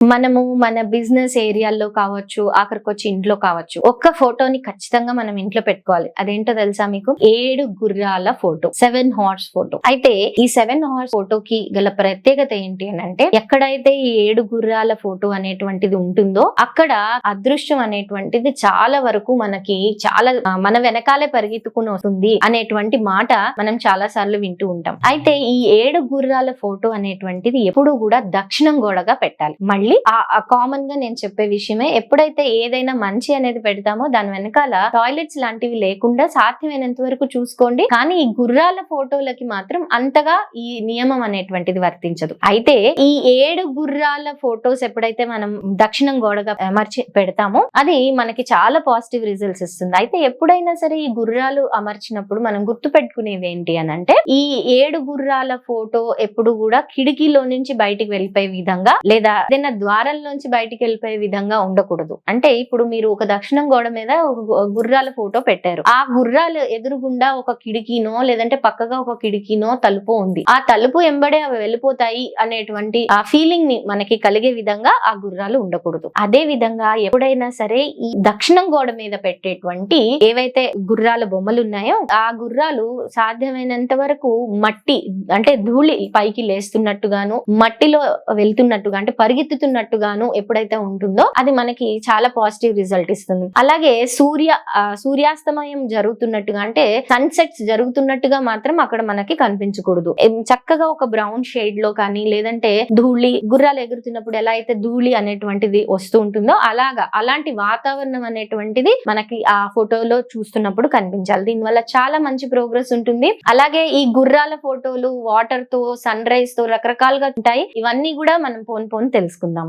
మనము మన బిజినెస్ ఏరియాల్లో కావచ్చు, ఆఖరికొచ్చి ఇంట్లో కావచ్చు, ఒక్క ఫోటోని ఖచ్చితంగా మనం ఇంట్లో పెట్టుకోవాలి. అదేంటో తెలుసా మీకు? 7 గుర్రాల ఫోటో, 7 హార్స్ ఫోటో. అయితే ఈ 7 హార్స్ ఫోటోకి గల ప్రత్యేకత ఏంటి అని అంటే, ఎక్కడైతే ఈ 7 గుర్రాల ఫోటో అనేటువంటిది ఉంటుందో అక్కడ అదృష్టం అనేటువంటిది చాలా వరకు మనకి మన వెనకాలే పరిగెత్తుకుని వస్తుంది అనేటువంటి మాట మనం చాలా సార్లు వింటూ ఉంటాం. అయితే ఈ 7 గుర్రాల ఫోటో అనేటువంటిది ఎప్పుడు కూడా దక్షిణం గోడగా పెట్టాలి. మళ్ళీ కామన్ గా నేను చెప్పే విషయమే, ఎప్పుడైతే ఏదైనా మంచి అనేది పెడతామో దాని వెనకాల టాయిలెట్స్ లాంటివి లేకుండా సాధ్యమైనంత వరకు చూసుకోండి. కానీ ఈ గుర్రాల ఫోటోలకి మాత్రం అంతగా ఈ నియమం అనేటువంటిది వర్తించదు. అయితే ఈ 7 గుర్రాల ఫోటోస్ ఎప్పుడైతే మనం దక్షిణం గోడగా అమర్చి పెడతామో అది మనకి చాలా పాజిటివ్ రిజల్ట్స్ ఇస్తుంది. అయితే ఎప్పుడైనా సరే ఈ గుర్రాలు అమర్చినప్పుడు మనం గుర్తు పెట్టుకునేది ఏంటి అని అంటే, ఈ 7 గుర్రాల ఫోటో ఎప్పుడు కూడా కిటికీలో నుంచి బయటికి వెళ్ళిపోయే విధంగా లేదా ఏదైనా ద్వారాల్లోంచి బయటికి వెళ్ళిపోయే విధంగా ఉండకూడదు. అంటే ఇప్పుడు మీరు ఒక దక్షిణం గోడ మీద ఒక గుర్రాల ఫోటో పెట్టారు. ఆ గుర్రాలు ఎదురుగుండా ఒక కిటికీనో లేదంటే పక్కగా ఒక కిటికీనో తలుపు ఉంది. ఆ తలుపు ఎంబడే అవి వెళ్ళిపోతాయి అనేటువంటి ఆ ఫీలింగ్ ని మనకి కలిగే విధంగా ఆ గుర్రాలు ఉండకూడదు. అదే విధంగా ఎప్పుడైనా సరే ఈ దక్షిణం గోడ మీద పెట్టేటువంటి ఏవైతే గుర్రాల బొమ్మలు ఉన్నాయో ఆ గుర్రాలు సాధ్యమైనంత వరకు మట్టి అంటే ధూళి పైకి లేస్తున్నట్టుగాను, మట్టిలో వెళ్తున్నట్టుగా అంటే పరిగెత్తుతున్నట్టుగాను ఎప్పుడైతే ఉంటుందో అది మనకి చాలా పాజిటివ్ రిజల్ట్ ఇస్తుంది. అలాగే సూర్యాస్తమయం జరుగుతున్నట్టుగా అంటే సన్సెట్స్ జరుగుతున్నట్టుగా మాత్రం అక్కడ మనకి కనిపించకూడదు. చక్కగా ఒక బ్రౌన్ షేడ్ లో కానీ లేదంటే ధూళి, గుర్రాలు ఎగురుతున్నప్పుడు ఎలా అయితే ధూళి అనేటువంటిది వస్తూ ఉంటుందో అలాంటి వాతావరణం అనేటువంటిది మనకి ఆ ఫోటోలో చూస్తున్నప్పుడు కనిపించాలి. దీనివల్ల చాలా మంచి ప్రోగ్రెస్ ఉంటుంది. అలాగే ఈ గుర్రాల ఫోటోలు వాటర్ తో, సన్ రైజ్ తో రకరకాలుగా ఉంటాయి. ఇవన్నీ కూడా మనం పోను తెలుసుకుందాం.